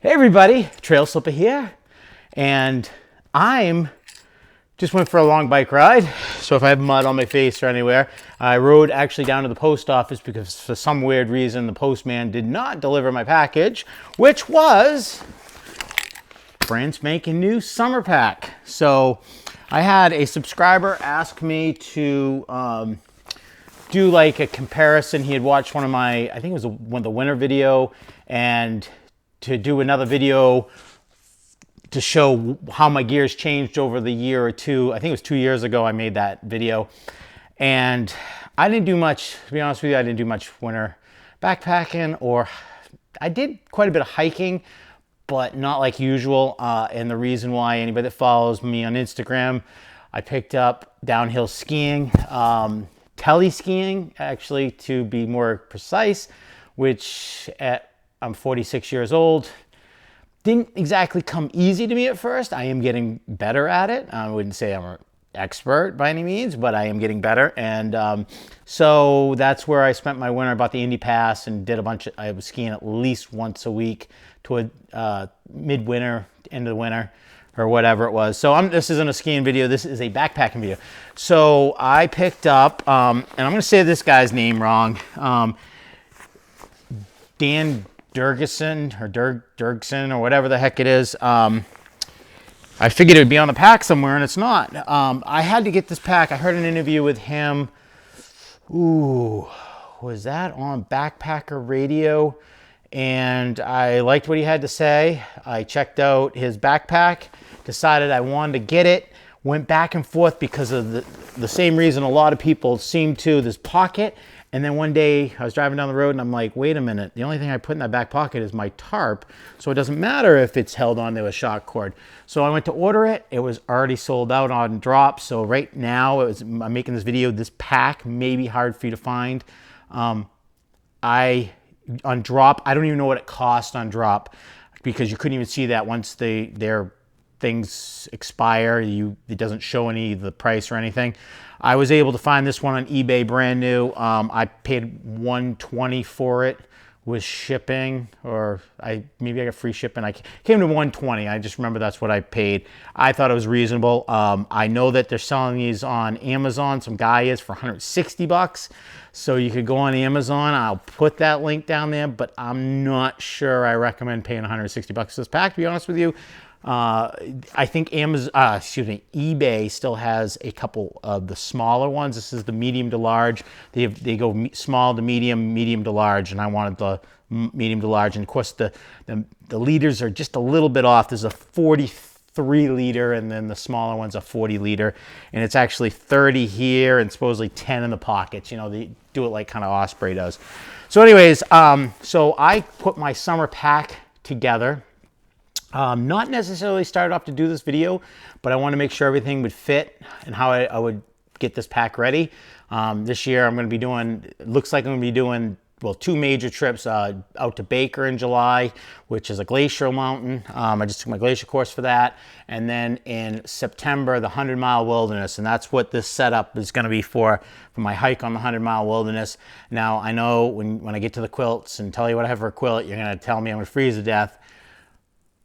Hey everybody, Trail Slipper here, and I'm just went for a long bike ride, so if I have mud on my face or anywhere, I rode actually down to the post office because for some weird reason the postman did not deliver my package, which was brand spanking new summer pack. So I had a subscriber ask me to do like a comparison. He had watched one of my, I think it was one of the winter video, and to do another video to show how my gear's changed over the year or two. I think it was 2 years ago I made that video. And I didn't do much, to be honest with you, I didn't do much winter backpacking, or I did quite a bit of hiking, but not like usual. And the reason why, anybody that follows me on Instagram, I picked up downhill skiing, tele skiing actually, to be more precise, which I'm 46 years old. Didn't exactly come easy to me at first. I am getting better at it. I wouldn't say I'm an expert by any means, but I am getting better. And so that's where I spent my winter. I bought the Indy Pass and did a bunch of, I was skiing at least once a week toward midwinter, end of the winter, or whatever it was. So this isn't a skiing video, this is a backpacking video. So I picked up, and I'm gonna say this guy's name wrong, Dan Durgison or Durgson or whatever the heck it is. I figured it would be on the pack somewhere, and it's not. I had to get this pack. I heard an interview with him. Ooh, was that on Backpacker Radio? And I liked what he had to say. I checked out his backpack, decided I wanted to get it, went back and forth because of the same reason a lot of people seem to, this pocket. And then one day I was driving down the road and I'm like, wait a minute, the only thing I put in that back pocket is my tarp. So it doesn't matter if it's held onto a shock cord. So I went to order it. It was already sold out on drop. So right now I'm making this video. This pack may be hard for you to find. On drop, I don't even know what it cost on drop, because you couldn't even see that once their things expire. It doesn't show any of the price or anything. I was able to find this one on eBay brand new. I paid $120 for it with shipping, or maybe I got free shipping. I came to $120. I just remember that's what I paid. I thought it was reasonable. I know that they're selling these on Amazon. Some guy is for 160 bucks. So you could go on Amazon. I'll put that link down there, but I'm not sure I recommend paying 160 bucks for this pack, to be honest with you. I think eBay still has a couple of the smaller ones. This is the medium to large. They go small to medium, medium to large, and I wanted the medium to large. And of course, the liters are just a little bit off. There's a 43 liter, and then the smaller one's a 40 liter, and it's actually 30 here and supposedly 10 in the pockets. You know, they do it like kind of Osprey does. So anyways, so I put my summer pack together. Not necessarily started off to do this video, but I want to make sure everything would fit and how I would get this pack ready. This year I'm going to be doing, it looks like I'm going to be doing, well, 2 major trips out to Baker in July, which is a glacial mountain. I just took my glacier course for that. And then in September, the 100-mile wilderness. And that's what this setup is going to be for my hike on the 100-mile wilderness. Now, I know when I get to the quilts and tell you what I have for a quilt, you're going to tell me I'm going to freeze to death.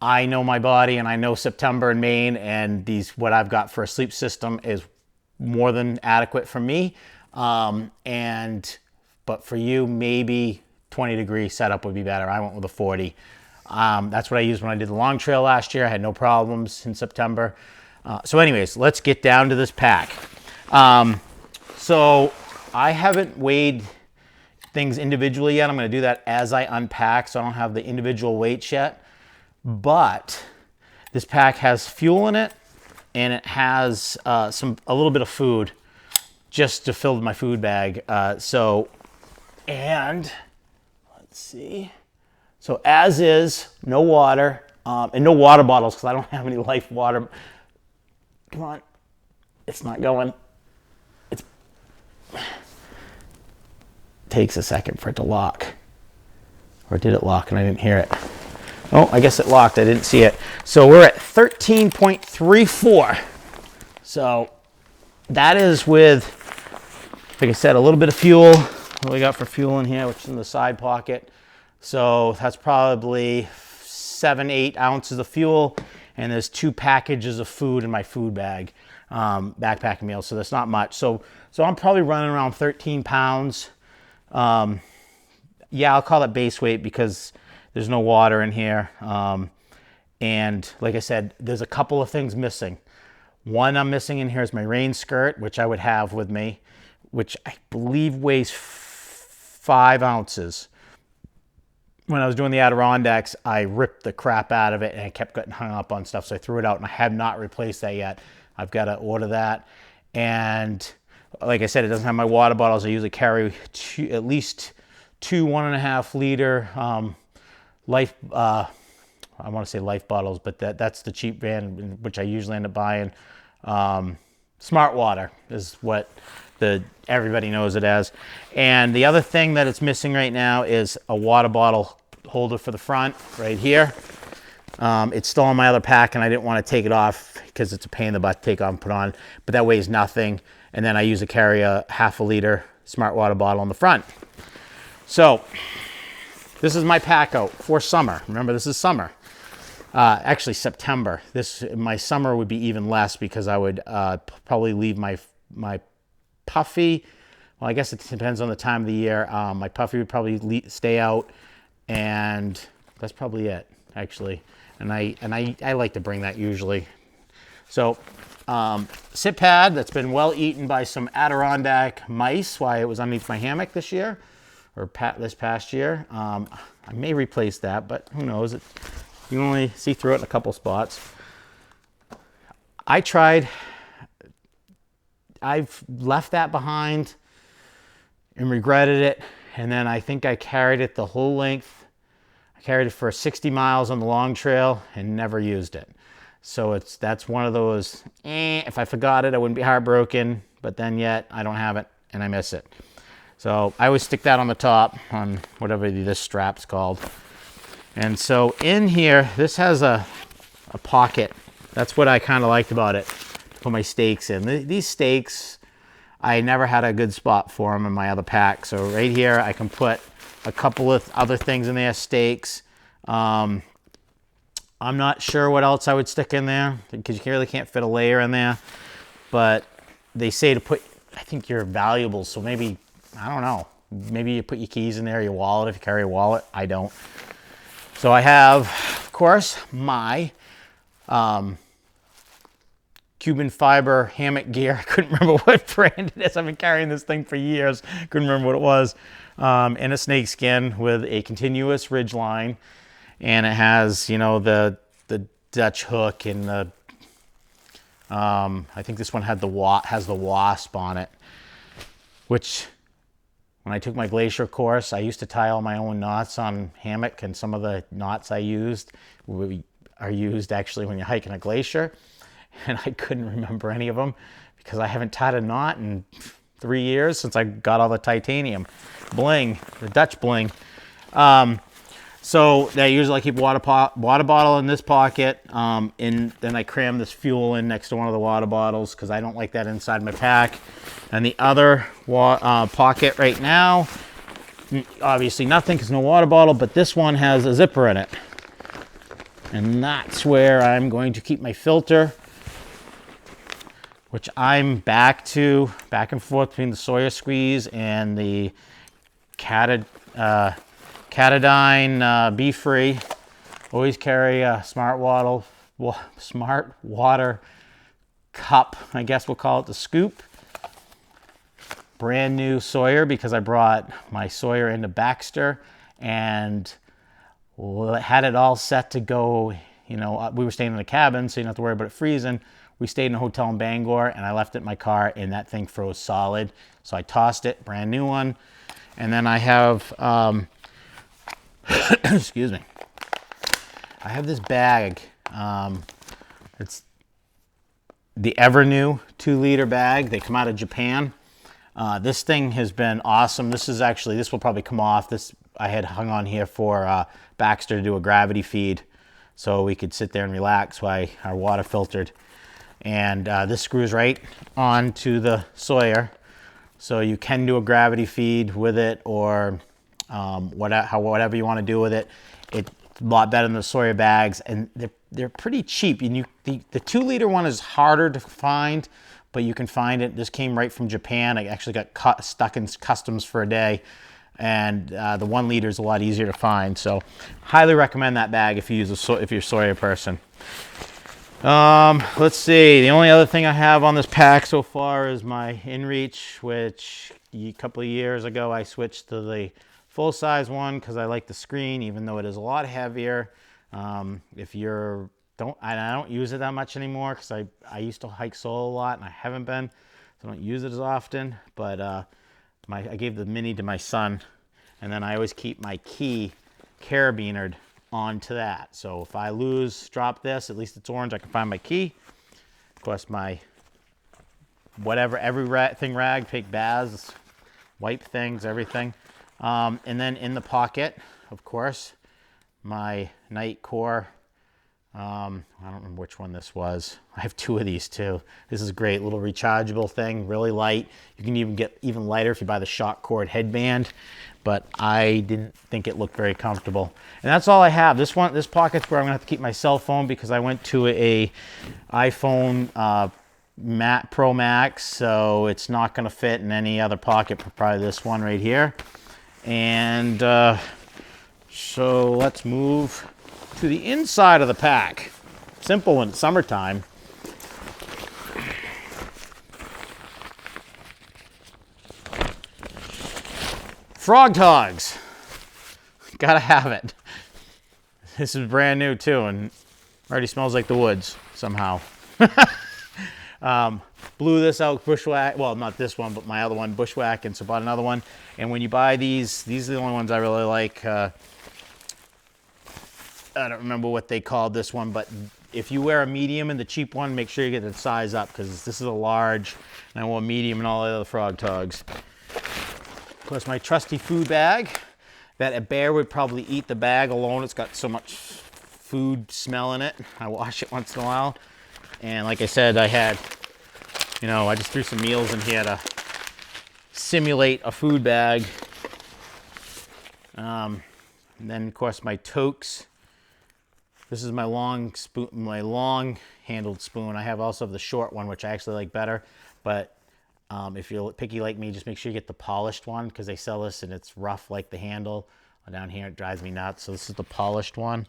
I know my body, and I know September in Maine, and what I've got for a sleep system is more than adequate for me. But for you, maybe 20-degree setup would be better. I went with a 40. That's what I used when I did the long trail last year. I had no problems in September. So anyways, let's get down to this pack. So I haven't weighed things individually yet. I'm going to do that as I unpack, so I don't have the individual weights yet. But this pack has fuel in it, and it has a little bit of food just to fill my food bag. And let's see. So as is, no water, and no water bottles, because I don't have any Life water. Come on, it's not going. It takes a second for it to lock. Or did it lock and I didn't hear it? Oh, I guess it locked. I didn't see it. So we're at 13.34. So that is with, like I said, a little bit of fuel. What we got for fuel in here, which is in the side pocket. So that's probably 7, 8 ounces of fuel, and there's 2 packages of food in my food bag, backpacking meal. So that's not much. So I'm probably running around 13 pounds. Yeah, I'll call it base weight because there's no water in here. And like I said, there's a couple of things missing. One I'm missing in here is my rain skirt, which I would have with me, which I believe weighs 5 ounces. When I was doing the Adirondacks, I ripped the crap out of it and I kept getting hung up on stuff. So I threw it out and I have not replaced that yet. I've got to order that. And like I said, it doesn't have my water bottles. I usually carry at least 2 1.5 liter Life, I want to say Life bottles, but that's the cheap brand, which I usually end up buying. Smart Water is what everybody knows it as. And the other thing that it's missing right now is a water bottle holder for the front right here. It's still on my other pack and I didn't want to take it off because it's a pain in the butt to take off and put on, but that weighs nothing. And then I usually carry a 1/2 liter Smart Water bottle on the front. So this is my pack out for summer. Remember, this is summer. Actually September. My summer would be even less because I would probably leave my puffy. Well, I guess it depends on the time of the year. My puffy would probably stay out, and that's probably it, actually. And I like to bring that usually. So sit pad that's been well eaten by some Adirondack mice while it was underneath my hammock this year, or this past year. I may replace that, but who knows? You can only see through it in a couple spots. I've left that behind and regretted it. And then I think I carried it the whole length. I carried it for 60 miles on the long trail and never used it. So that's one of those, if I forgot it, I wouldn't be heartbroken, but then yet I don't have it and I miss it. So I always stick that on the top on whatever this strap's called. And so in here, this has a pocket. That's what I kind of liked about it, to put my stakes in. These stakes, I never had a good spot for them in my other pack. So right here, I can put a couple of other things in there, stakes. I'm not sure what else I would stick in there because you really can't fit a layer in there. But they say to put, I think, your valuables. So maybe, I don't know, maybe you put your keys in there, your wallet if you carry a wallet. I don't. So I have, of course, my Cuban fiber hammock gear. I couldn't remember what brand it is. I've been carrying this thing for years. Couldn't remember what it was. In a snakeskin with a continuous ridge line. And it has, you know, the Dutch hook and the, I think this one has the wasp on it, which when I took my glacier course, I used to tie all my own knots on hammock, and some of the knots I used are used actually when you're hiking a glacier, and I couldn't remember any of them because I haven't tied a knot in 3 years since I got all the titanium bling, the Dutch bling. So I usually keep water bottle in this pocket, and then I cram this fuel in next to one of the water bottles because I don't like that inside my pack. And the other pocket right now, obviously nothing because no water bottle, but this one has a zipper in it. And that's where I'm going to keep my filter, which I'm back and forth between the Sawyer squeeze and the Catadine Be Free. Always carry a smart water cup, I guess we'll call it, the scoop. Brand new Sawyer because I brought my Sawyer into Baxter and had it all set to go. You know, we were staying in a cabin, so you don't have to worry about it freezing. We stayed in a hotel in Bangor, and I left it in my car, and that thing froze solid. So I tossed it, brand new one. And then I have, excuse me, I have this bag. It's the EVERNEW 2-liter bag. They come out of Japan. This thing has been awesome. This will probably come off. I had hung on here for Baxter to do a gravity feed so we could sit there and relax while our water filtered. And this screws right onto the Sawyer. So you can do a gravity feed with it or whatever you want to do with it. a lot better than the Sawyer bags, and they're pretty cheap. And the 2-liter one is harder to find, but you can find it. This came right from Japan. I actually got stuck in customs for a day, and the 1 liter is a lot easier to find. So highly recommend that bag if you use if you're a Sawyer person. Let's see. The only other thing I have on this pack so far is my inReach, which a couple of years ago I switched to the full-size one because I like the screen, even though it is a lot heavier. If you're I don't use it that much anymore because I used to hike solo a lot and I haven't been, so I don't use it as often. But I gave the mini to my son, and then I always keep my key carabinered onto that. So if I drop this, at least it's orange, I can find my key. Of course, my whatever, everything rag, take baths, wipe things, everything. And then in the pocket, of course, my Nitecore. I don't remember which one this was. I have 2 of these too. This is a great little rechargeable thing, really light. You can even get even lighter if you buy the shock cord headband, but I didn't think it looked very comfortable. And that's all I have. This pocket's where I'm gonna have to keep my cell phone because I went to a iPhone Pro Max, so it's not gonna fit in any other pocket but probably this one right here. And so let's move to the inside of the pack. Simple when it's summertime. Frog TOGGS. Gotta have it. This is brand new too, and already smells like the woods somehow. Blew this out bushwhack, well, not this one, but my other one, bushwhack, and so bought another one. And when you buy these are the only ones I really like. I don't remember what they called this one, but if you wear a medium in the cheap one, make sure you get the size up because this is a large, and I want medium in all the other Frog TOGGS. Of course, my trusty food bag that a bear would probably eat the bag alone. It's got so much food smell in it. I wash it once in a while. And like I said, I just threw some meals in here to simulate a food bag. And then, of course, my Toaks. This is my long spoon, my long-handled spoon. I have also the short one, which I actually like better. But if you're picky like me, just make sure you get the polished one because they sell this and it's rough like the handle. Down here, it drives me nuts. So this is the polished one.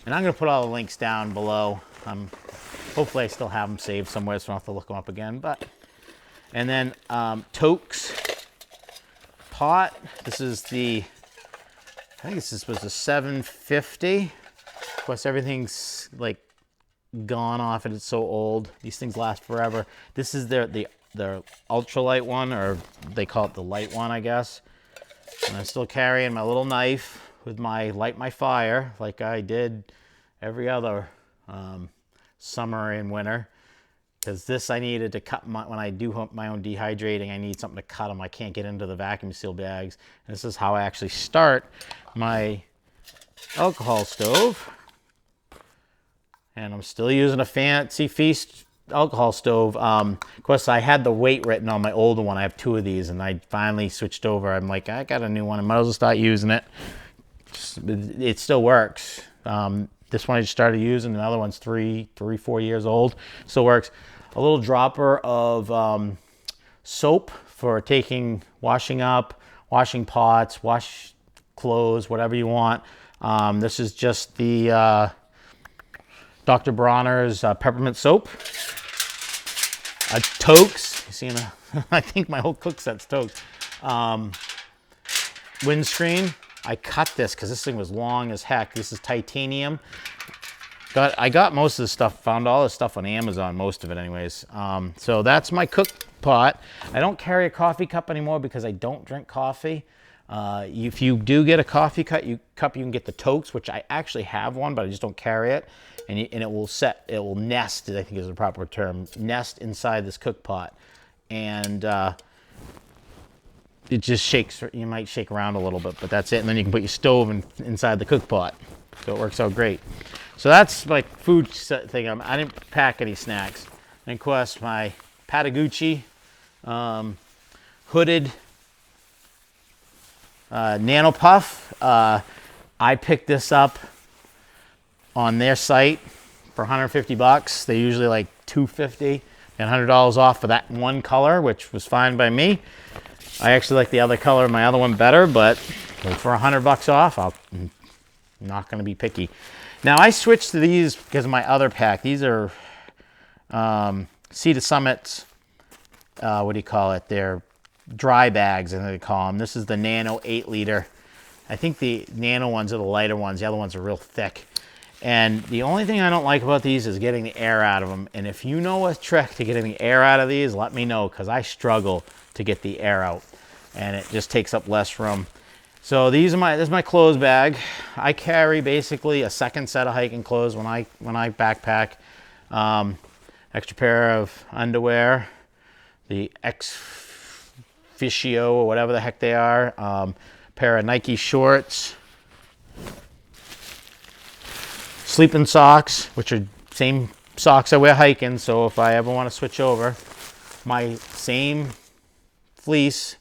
And I'm going to put all the links down below. Hopefully I still have them saved somewhere so I don't have to look them up again. And then Toaks pot. This is I think this was the 750. Of course, everything's like gone off and it's so old. These things last forever. This is their ultralight one, or they call it the light one, I guess. And I'm still carrying my little knife with my light my fire like I did every other summer and winter. Because this I needed to cut when I do my own dehydrating, I need something to cut them. I can't get into the vacuum seal bags. And this is how I actually start my alcohol stove. And I'm still using a Fancy Feast alcohol stove. Of course, I had the weight written on my older one. I have 2 of these, and I finally switched over. I'm like, I got a new one. I might as well start using it. It still works. This one I just started using. The other one's 4 years old. Still works. A little dropper of soap for washing up, washing pots, wash clothes, whatever you want. This is just the Dr. Bronner's peppermint soap. A Toaks. You see, I think my whole cook set's Toaks. Windscreen. I cut this because this thing was long as heck. This is titanium. I got most of the stuff, found all this stuff on Amazon, most of it anyways. So that's my cook pot. I don't carry a coffee cup anymore because I don't drink coffee. If you do get a coffee cup, you can get the Toaks, which I actually have one, but I just don't carry it. And it will nest, I think is the proper term, nest inside this cook pot. And it just shakes, you might shake around a little bit, but that's it. And then you can put your stove inside the cook pot. So it works out great. So that's my food thing. I didn't pack any snacks. And of course, my Patagucci hooded Nano Puff. I picked this up on their site for 150 bucks. They're usually like 250 and $100 off for that one color, which was fine by me. I actually like the other color, my other one better, but for 100 bucks off, I'm not going to be picky. Now I switched to these because of my other pack. These are Sea to Summit's, what do you call it? They're dry bags, and they call them. This is the Nano 8 liter. I think the Nano ones are the lighter ones. The other ones are real thick. And the only thing I don't like about these is getting the air out of them. And if you know a trick to getting the air out of these, let me know, because I struggle to get the air out. And it just takes up less room. So this is my clothes bag. I carry basically a second set of hiking clothes when I backpack. Extra pair of underwear, the ExOfficio or whatever the heck they are. Pair of Nike shorts. Sleeping socks, which are same socks I wear hiking, so if I ever want to switch over. My same fleece,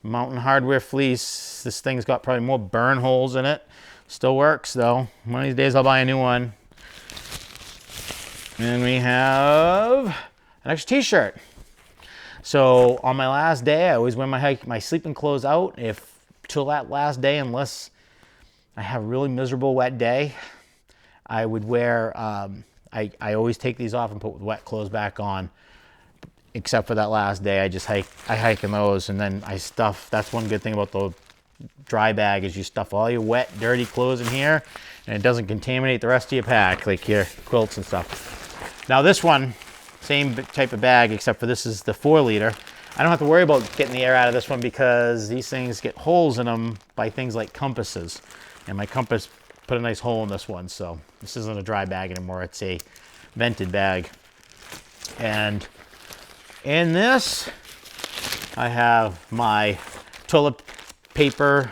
Mountain Hardwear fleece. This thing's got probably more burn holes in it. Still works though. One of these days I'll buy a new one. And we have an extra t-shirt. So on my last day, I always wear my sleeping clothes out till that last day, unless I have a really miserable wet day. I would wear, I always take these off and put wet clothes back on, except for that last day. I hike in those, and then I stuff. That's one good thing about the dry bag is you stuff all your wet, dirty clothes in here, and it doesn't contaminate the rest of your pack, like your quilts and stuff. Now this one, same type of bag, except for this is the 4 liter. I don't have to worry about getting the air out of this one because these things get holes in them by things like compasses, and my compass put a nice hole in this one, so this isn't a dry bag anymore. It's a vented bag. And in this, I have my toilet paper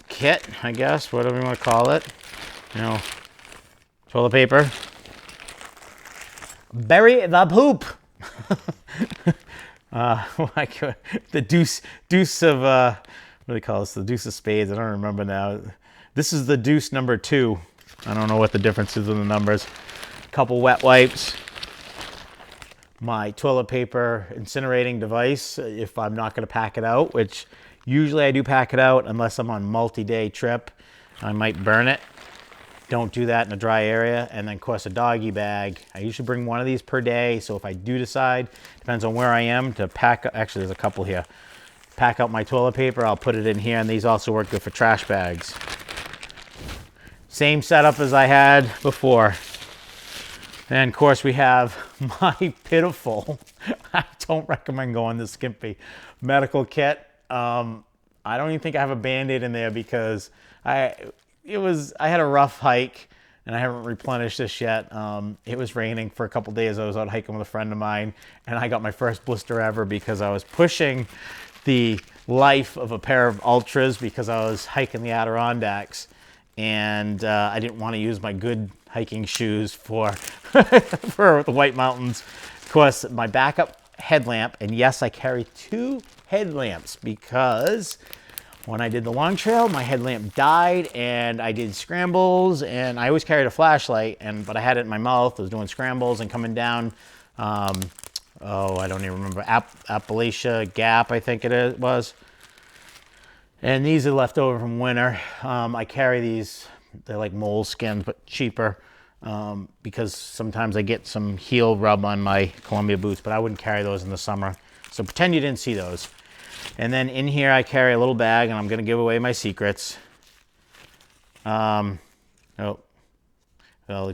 kit, I guess, whatever you want to call it. You know, toilet paper. Bury the poop. The Deuce of, what do they call this? The Deuce of Spades. I don't remember now. This is the Deuce number 2. I don't know what the difference is in the numbers. A couple wet wipes. My toilet paper incinerating device if I'm not going to pack it out, which usually I do pack it out unless I'm on multi-day trip. I might burn it. Don't do that in a dry area. And then, of course, a doggy bag. I usually bring one of these per day. So if I do decide, depends on where I am, to pack, actually there's a couple here, pack out my toilet paper, I'll put it in here. And these also work good for trash bags. Same setup as I had before. And of course we have my pitiful, I don't recommend going this skimpy, medical kit. I don't even think I have a Band-Aid in there because I had a rough hike and I haven't replenished this yet. It was raining for a couple days. I was out hiking with a friend of mine and I got my first blister ever because I was pushing the life of a pair of Ultras because I was hiking the Adirondacks. And I didn't want to use my good hiking shoes for the White Mountains. Of course, my backup headlamp, and yes, I carry 2 headlamps because when I did the long trail, my headlamp died, and I did scrambles, and I always carried a flashlight, but I had it in my mouth. I was doing scrambles and coming down. I don't even remember, Appalachia Gap, I think it was. And these are left over from winter. I carry these, they're like moleskins, but cheaper because sometimes I get some heel rub on my Columbia boots, but I wouldn't carry those in the summer. So pretend you didn't see those. And then in here I carry a little bag, and I'm gonna give away my secrets. Well, the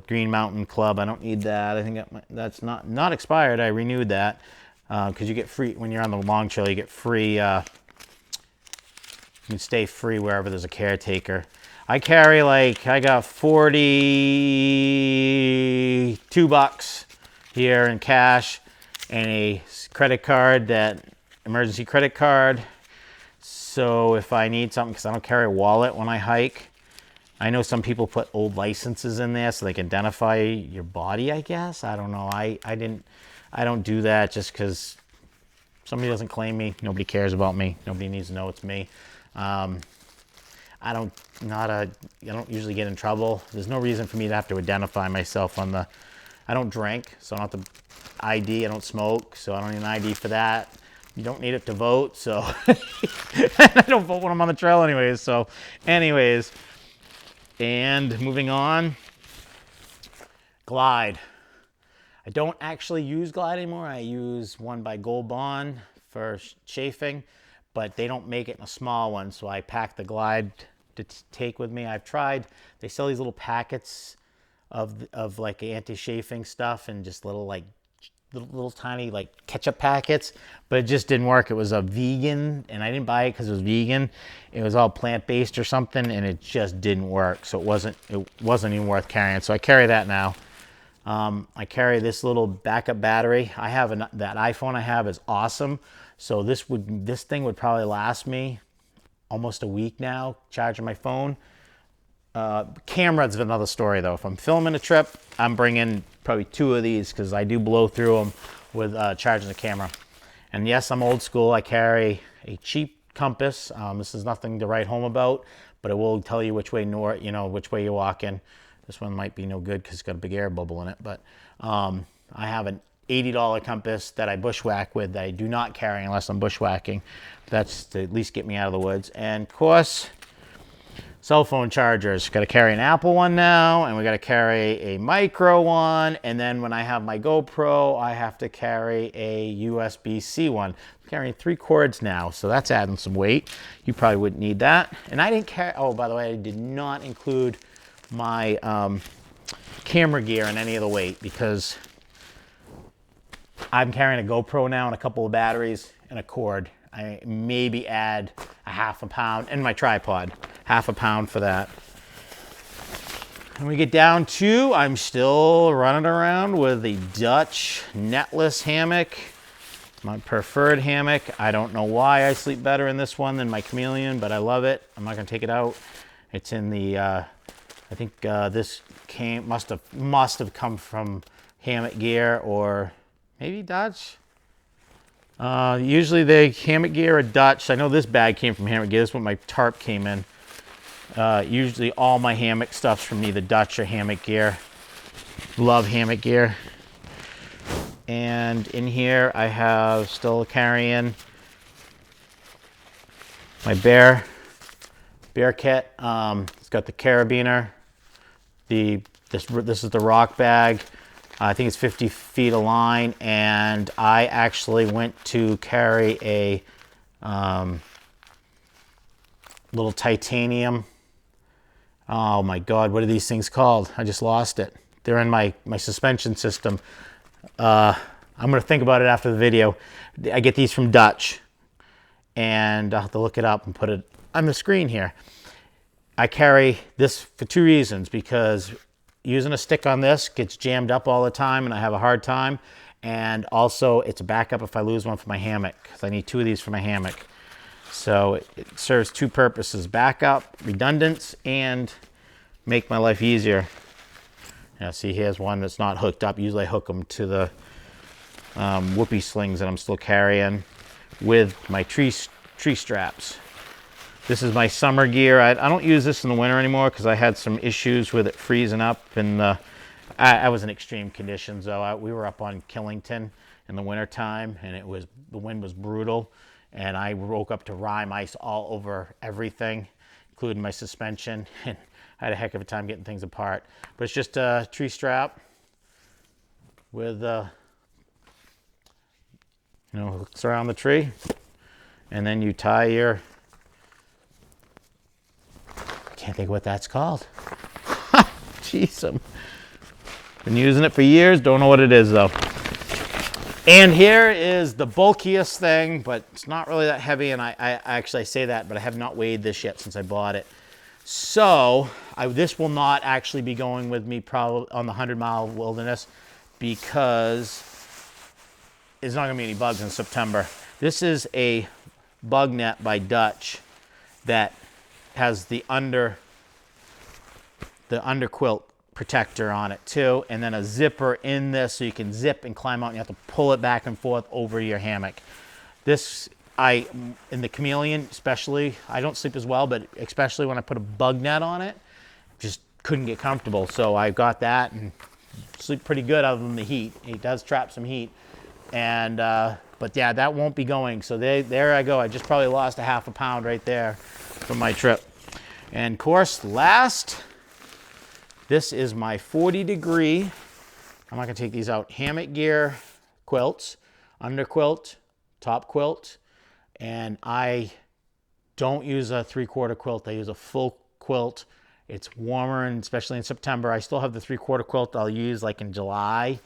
Green Mountain Club, I don't need that. I think that's not expired. I renewed that because you get free, when you're on the long trail, you get free, you can stay free wherever there's a caretaker. I carry I got 42 bucks here in cash and a credit card, that emergency credit card. So if I need something, because I don't carry a wallet when I hike. I know some people put old licenses in there so they can identify your body, I guess. I don't know. I don't do that just because somebody doesn't claim me. Nobody cares about me. Nobody needs to know it's me. I I don't usually get in trouble. There's no reason for me to have to identify myself on the, I don't drink, so I don't have to ID. I don't smoke, so I don't need an ID for that. You don't need it to vote, so I don't vote when I'm on the trail anyways. So anyways, and moving on, Glide. I don't actually use Glide anymore. I use one by Gold Bond for chafing, but they don't make it in a small one, so I pack the Glide to take with me. I've tried, they sell these little packets of like anti-chafing stuff and just little like little tiny like ketchup packets, but it just didn't work. It was a vegan, and I didn't buy it because it was vegan. It was all plant-based or something, and it just didn't work. So it wasn't even worth carrying. So I carry that now. I carry this little backup battery. I have that iPhone I have is awesome. So this thing would probably last me almost a week now, charging my phone. Camera's another story though. If I'm filming a trip, I'm bringing probably 2 of these because I do blow through them with charging the camera. And yes, I'm old school. I carry a cheap compass. This is nothing to write home about, but it will tell you which way north, which way you're walking. This one might be no good because it's got a big air bubble in it, but I have an $80 compass that I bushwhack with that I do not carry unless I'm bushwhacking. That's to at least get me out of the woods. And of course, cell phone chargers. Got to carry an Apple one now, and we got to carry a micro one. And then when I have my GoPro, I have to carry a USB-C one. I'm carrying 3 cords now, so that's adding some weight. You probably wouldn't need that. And I didn't carry, oh, by the way, I did not include my camera gear in any of the weight because I'm carrying a GoPro now and a couple of batteries and a cord. I maybe add a ½ pound, and my tripod, ½ pound for that. And we get down to, I'm still running around with a Dutch netless hammock, my preferred hammock. I don't know why I sleep better in this one than my Chameleon, but I love it. I'm not gonna take it out. It's in the, I think this must have come from Hammock Gear or maybe Dutch. Usually the Hammock Gear are Dutch. I know this bag came from Hammock Gear. This is what my tarp came in. Usually all my hammock stuff's from either Dutch or Hammock Gear. Love Hammock Gear. And in here I have still carrying my bear kit. It's got the carabiner. This is the rock bag. I think it's 50 feet of line, and I actually went to carry a little titanium. Oh my God, what are these things called? I just lost it. They're in my suspension system. I'm gonna think about it after the video. I get these from Dutch, and I'll have to look it up and put it on the screen here. I carry this for 2 reasons, because using a stick on this gets jammed up all the time and I have a hard time, and also it's a backup if I lose one for my hammock, because I need 2 of these for my hammock. So it serves 2 purposes: backup, redundance, and make my life easier. Now see, here's one that's not hooked up. Usually I hook them to the whoopee slings that I'm still carrying with my tree straps. This is my summer gear. I don't use this in the winter anymore because I had some issues with it freezing up, and I was in extreme conditions though. We were up on Killington in the winter time, and the wind was brutal, and I woke up to rime ice all over everything, including my suspension, and I had a heck of a time getting things apart. But it's just a tree strap with hooks around the tree, and then you tie your, can't think what that's called. Jeez, I've been using it for years, don't know what it is though. And here is the bulkiest thing, but it's not really that heavy, and I say that, but I have not weighed this yet since I bought it. So this will not actually be going with me probably on the 100-mile wilderness, because there's not gonna be any bugs in September. This is a bug net by Dutch that has the under quilt protector on it too, and then a zipper in this so you can zip and climb out, and you have to pull it back and forth over your hammock. This in the chameleon especially, I don't sleep as well, but especially when I put a bug net on it, just couldn't get comfortable. So I got that and sleep pretty good other than the heat. It does trap some heat. And, but yeah, that won't be going. So there I go. I just probably lost a half a pound right there from my trip. And of course, last, this is my 40-degree, I'm not gonna take these out, hammock gear quilts, under quilt, top quilt. And I don't use a 3/4 quilt. I use a full quilt. It's warmer, and especially in September. I still have the 3/4 quilt I'll use like in July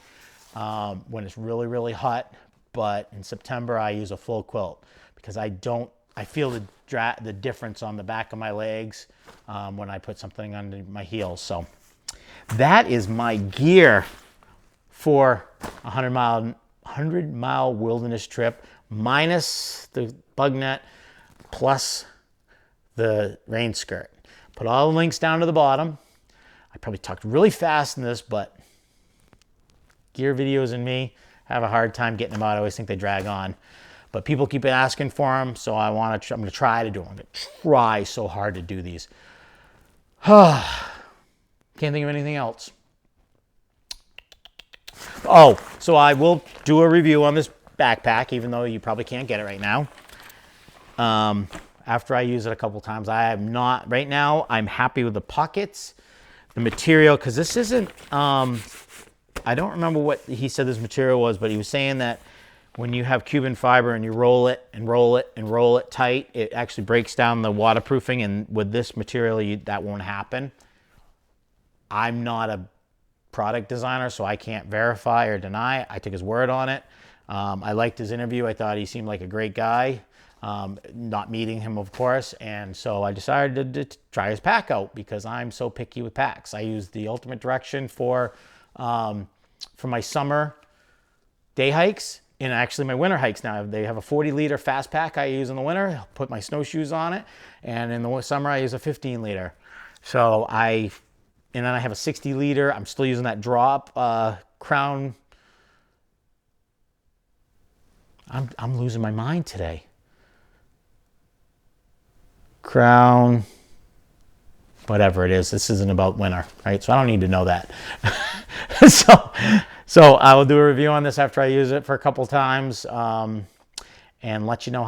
when it's really, really hot. But in September, I use a full quilt because I feel the difference on the back of my legs when I put something under my heels. So that is my gear for a 100-mile wilderness trip, minus the bug net, plus the rain skirt. Put all the links down to the bottom. I probably talked really fast in this, but gear videos and me have a hard time getting them out. I always think they drag on. But people keep asking for them, so I'm going to try to do them. I'm going to try so hard to do these. Can't think of anything else. Oh, so I will do a review on this backpack, even though you probably can't get it right now. After I use it a couple times, right now, I'm happy with the pockets, the material, because this isn't, I don't remember what he said this material was, but he was saying that when you have Cuban fiber and you roll it and roll it and roll it tight, it actually breaks down the waterproofing, and with this material, that won't happen. I'm not a product designer, so I can't verify or deny. I took his word on it. I liked his interview. I thought he seemed like a great guy. Not meeting him, of course, and so I decided to try his pack out because I'm so picky with packs. I use the Ultimate Direction for my summer day hikes and actually my winter hikes now. They have a 40-liter fast pack I use in the winter. I'll put my snowshoes on it, and in the summer I use a 15-liter. So and then I have a 60-liter. I'm still using that drop Crown. I'm losing my mind today. Crown, whatever it is. This isn't about winter, right? So I don't need to know that. So I will do a review on this after I use it for a couple times and let you know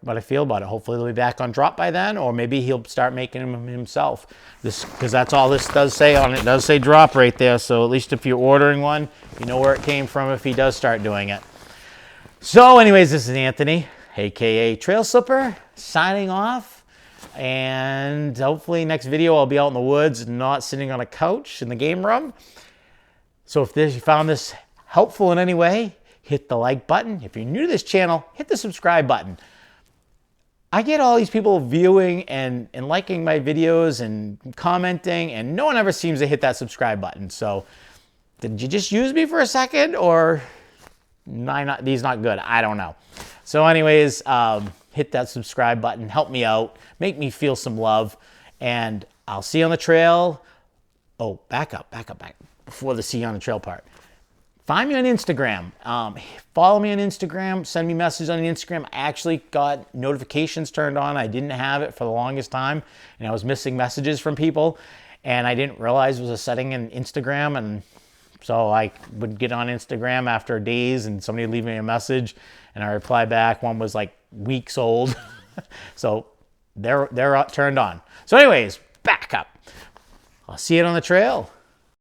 what I feel about it. Hopefully it'll be back on drop by then, or maybe he'll start making them himself. Because that's all this does say on it. It does say drop right there. So at least if you're ordering one, you know where it came from if he does start doing it. So anyways, this is Anthony, aka Trail Slipper, signing off. And hopefully next video I'll be out in the woods, not sitting on a couch in the game room. So if you found this helpful in any way, hit the like button. If you're new to this channel, hit the subscribe button. I get all these people viewing and liking my videos and commenting, and no one ever seems to hit that subscribe button. So did you just use me for a second, or these not good? I don't know. So anyways, hit that subscribe button, help me out, make me feel some love, and I'll see you on the trail. Oh, back up, before the see you on the trail part. Find me on Instagram. Follow me on Instagram, send me messages on Instagram. I actually got notifications turned on. I didn't have it for the longest time, and I was missing messages from people, and I didn't realize it was a setting in Instagram, and so I would get on Instagram after days, and somebody would leave me a message, and I reply back. One was like weeks old. So they're turned on. So anyways, back up. I'll see you on the trail.